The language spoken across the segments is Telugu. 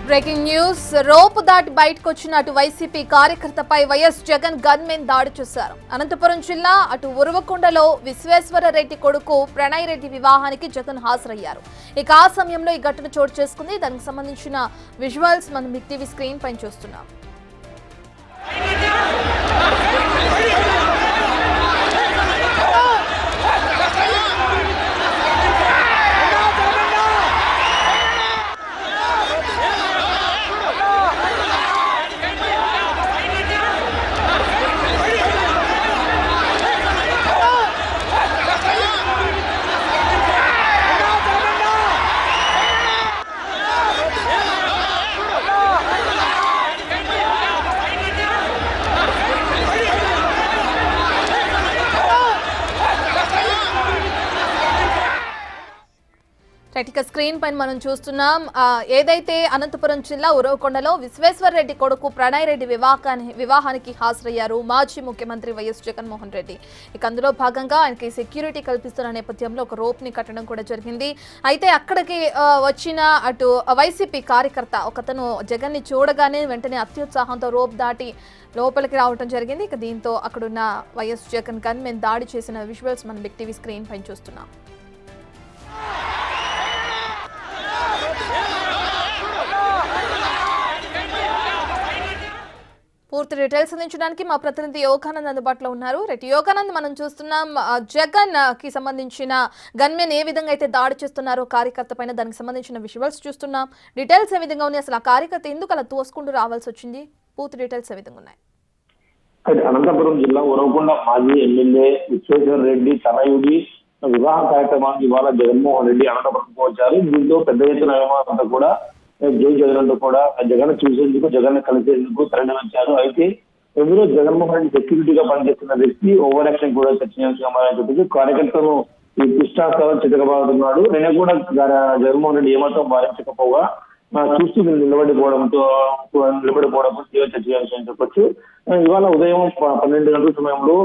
బ్రేకింగ్ న్యూస్ రోపు దాటి బయటకు వచ్చిన అటు వైసీపీ కార్యకర్తపై వైఎస్ జగన్ గన్మెన్ దాడి చేశారు. అనంతపురం జిల్లా అటు ఉరవకొండలో విశ్వేశ్వర రెడ్డి కొడుకు ప్రణయ్ రెడ్డి వివాహానికి జగన్ హాజరయ్యారు. ఇక ఆ సమయంలో ఈ ఘటన చోటు చేసుకుంది. దానికి సంబంధించిన విజువల్స్ మనం బిగ్ టీవీ స్క్రీన్ పైన చూస్తున్నాం. ఇక స్క్రీన్ పైన మనం చూస్తున్నాం. ఏదైతే అనంతపురం జిల్లా ఉరవకొండలో విశ్వేశ్వర రెడ్డి కొడుకు ప్రణయ్ రెడ్డి వివాహానికి హాజరయ్యారు మాజీ ముఖ్యమంత్రి వైఎస్ జగన్మోహన్ రెడ్డి. ఇక అందులో భాగంగా ఆయనకి సెక్యూరిటీ కల్పిస్తున్న నేపథ్యంలో ఒక రోప్ ని కట్టడం కూడా జరిగింది. అయితే అక్కడికి వచ్చిన అటు వైసీపీ కార్యకర్త ఒకతను జగన్ ని చూడగానే వెంటనే అత్యుత్సాహంతో రోప్ దాటి లోపలికి రావడం జరిగింది. ఇక దీంతో అక్కడున్న వైఎస్ జగన్ గన్మెన్ దాడి చేసిన విజువల్స్ మనం బిగ్ టీవీ స్క్రీన్ పైన చూస్తున్నాం. పూర్తి డీటెయిల్స్ అందించడానికి మా ప్రతినిధి యోగానంద్ అందుబాటులో ఉన్నారు. యోగానంద్, మనం చూస్తున్నాం జగన్ కి సంబంధించిన గన్మెన్ ఏ విధంగా అయితే దాడి చేస్తున్నారో కార్యకర్త పైన, దానికి సంబంధించిన విజువల్స్ చూస్తున్నాం. డీటెయిల్స్ ఏ విధంగా ఉన్నాయి, అసలు ఆ కార్యకర్త ఎందుకు అలా తోసుకుంటూ రావాల్సి వచ్చింది, పూర్తి డీటెయిల్స్ ఏ విధంగా ఉన్నాయి? అనంతపురం జిల్లా ఉరవకొండ మాజీ ఎమ్మెల్యే విశ్వేశ్వర రెడ్డి తనయుడి వివాహ కార్యక్రమానికి ఇవాళ జగన్మోహన్ రెడ్డి అనంతపురంకు వచ్చారు. దీంతో పెద్ద ఎత్తున అభిమానులంతా కూడా జై జగన్ అంటూ కూడా జగన్ చూసేందుకు, జగన్ కలిసేందుకు తరలి వచ్చారు. అయితే ఎవరో జగన్మోహన్ రెడ్డి సెక్యూరిటీగా పనిచేస్తున్న వ్యక్తి ఓవర్ యాక్షన్ కూడా చర్చనీయాంశంగా కార్యకర్తను ఇష్టాస్తావని చితకబాదుతున్నాడు. నేను కూడా జగన్మోహన్ రెడ్డి ఏమాత్రం భావించకపోగా చూస్తూ నిలబడిపోవడంతో తీవ్ర చర్చనీయాంశం చెప్పొచ్చు. ఇవాళ ఉదయం 12 గంటల సమయంలో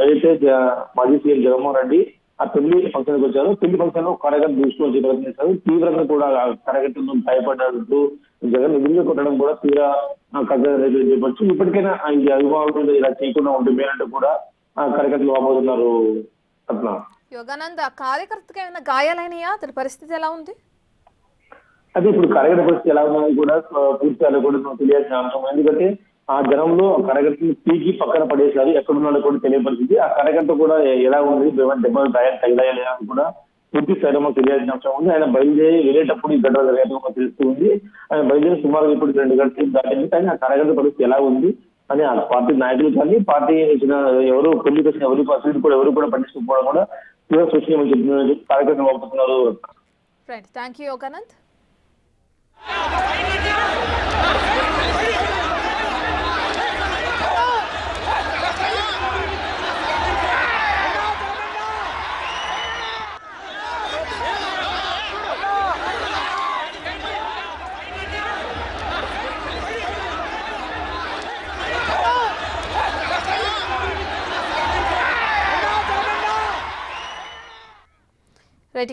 ఏదైతే మాజీ సీఎం జగన్మోహన్ రెడ్డి ఆ పెళ్లి ఫంక్షన్ వచ్చారు. పెళ్లి ఫంక్షన్ లో కార్యకర్త దృష్టిలో ప్రయత్నిస్తారు. తీవ్రంగా కూడా కార్యకర్తలను భయపడ్డారు. జగన్ ఎదురుగా కొట్టడం కూడా తీవ్ర కథ చెప్పొచ్చు. ఇప్పటికైనా ఈ అభిమానులు ఇలా చేయకుండా ఉండిపోయినట్టు కూడా కార్యకర్తలు వాపోతున్నారు. యోగానంద్, ఆ కార్యకర్తకి ఏమైనా గాయాలైనయా? అతని పరిస్థితి ఎలా ఉంది? అదే ఇప్పుడు కార్యకర్త పరిస్థితి ఎలా ఉన్నది కూడా పూర్తిగా కూడా తెలియాల్సిన అంశం. ఎందుకంటే ఆ జనంలో కార్యకర్తలు పీకి పక్కన పడేసారు. ఎక్కడున్నాడో కూడా తెలియపరిచింది. ఆ కార్యకర్త కూడా ఎలా ఉంది, దెబ్బలు తగిలాయా అని కూడా పూర్తి స్థాయిలో తెలియాల్సిన అంశం ఉంది. ఆయన బయలుదేరి వెళ్ళేటప్పుడు ఈ ఘటన జరిగేది తెలుస్తూ ఉంది. ఆయన బయలుదేరి సుమారు ఇప్పుడు 2 గంటలు దాటింది. కానీ ఆ కార్యకర్త పరిస్థితి ఎలా ఉంది అని ఆ పార్టీ నాయకులు కానీ, పార్టీ ఎవరు పెళ్లికి వచ్చిన ఎవరు కూడా పట్టించుకోకపోవడం కూడా తీవ్ర సూచన చెప్తున్నారు, కార్యకర్తలు పంపుతున్నారు. Thank you Yoganand.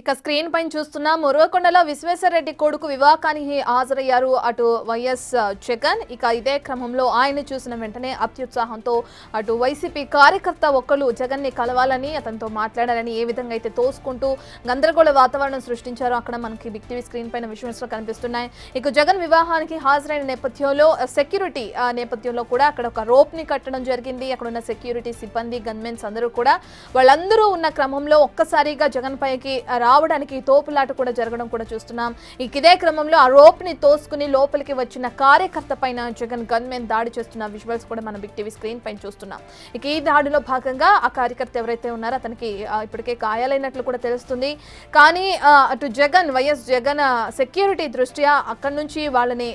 ఇక స్క్రీన్ పైన చూస్తున్నాం. ఉరవకొండలో విశ్వేశ్వర రెడ్డి కొడుకు వివాహానికి హాజరయ్యారు అటు వైఎస్ జగన్. ఇక ఇదే క్రమంలో ఆయన చూసిన వెంటనే అత్యుత్సాహంతో అటు వైసీపీ కార్యకర్త ఒక్కరు జగన్ ని కలవాలని, అతనితో మాట్లాడాలని ఏ విధంగా అయితే తోసుకుంటూ గందరగోళ వాతావరణం సృష్టించారో అక్కడ మనకి బిగ్ టీవీ స్క్రీన్ పైన విజువల్స్ కనిపిస్తున్నాయి. ఇక జగన్ వివాహానికి హాజరైన నేపథ్యంలో సెక్యూరిటీ నేపథ్యంలో కూడా అక్కడ ఒక రోప్ ని కట్టడం జరిగింది. అక్కడ ఉన్న సెక్యూరిటీ సిబ్బంది, గన్మెన్స్ అందరూ కూడా వాళ్ళందరూ ఉన్న క్రమంలో ఒక్కసారిగా జగన్ పైకి రావడానికి తోపులాట కూడా జరగడం కూడా చూస్తున్నాం. ఇదే క్రమంలో ఆ రోప్ ని తోసుకుని లోపలికి వచ్చిన కార్యకర్త పైన జగన్ గన్మెన్ దాడి చేస్తున్న విజువల్స్ కూడా మనం బిగ్ టీవీ స్క్రీన్ పైన చూస్తున్నాం. ఇక ఈ దాడిలో భాగంగా ఆ కార్యకర్త ఎవరైతే ఉన్నారో అతనికి ఇప్పటికే గాయాలైనట్లు కూడా తెలుస్తుంది. కానీ అటు వైఎస్ జగన్ సెక్యూరిటీ దృష్ట్యా అక్కడి నుంచి వాళ్ళని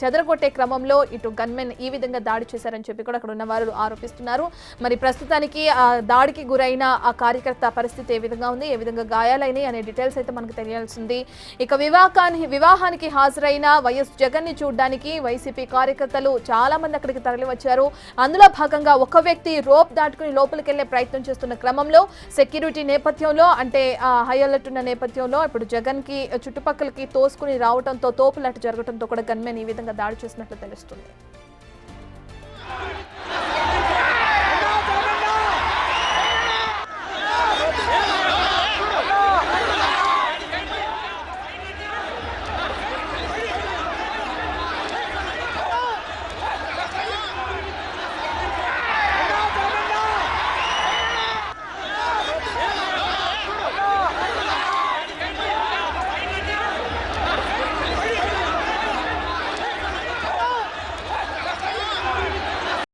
చెదరగొట్టే క్రమంలో ఇటు గన్మెన్ ఈ విధంగా దాడి చేశారని చెప్పి కూడా అక్కడ ఉన్న వారు ఆరోపిస్తున్నారు. మరి ప్రస్తుతానికి ఆ దాడికి గురైన ఆ కార్యకర్త పరిస్థితి ఏ విధంగా ఉంది, ఏ విధంగా గాయాలు గాయాలైనాయి అనే డీటెయిల్స్ అయితే మనకు తెలియాల్సింది. ఇక వివాహానికి హాజరైన వైఎస్ జగన్ ని చూడడానికి వైసీపీ కార్యకర్తలు చాలా మంది అక్కడికి తరలి వచ్చారు. అందులో భాగంగా ఒక వ్యక్తి రోప్ దాటుకుని లోపలికి వెళ్లే ప్రయత్నం చేస్తున్న క్రమంలో సెక్యూరిటీ నేపథ్యంలో అంటే హై అలర్ట్ ఉన్న నేపథ్యంలో ఇప్పుడు జగన్ కి చుట్టుపక్కలకి తోసుకుని రావడంతో తోపులాట జరగడంతో కూడా గన్మెన్ ఈ విధంగా దాడి చేసినట్లు తెలుస్తుంది.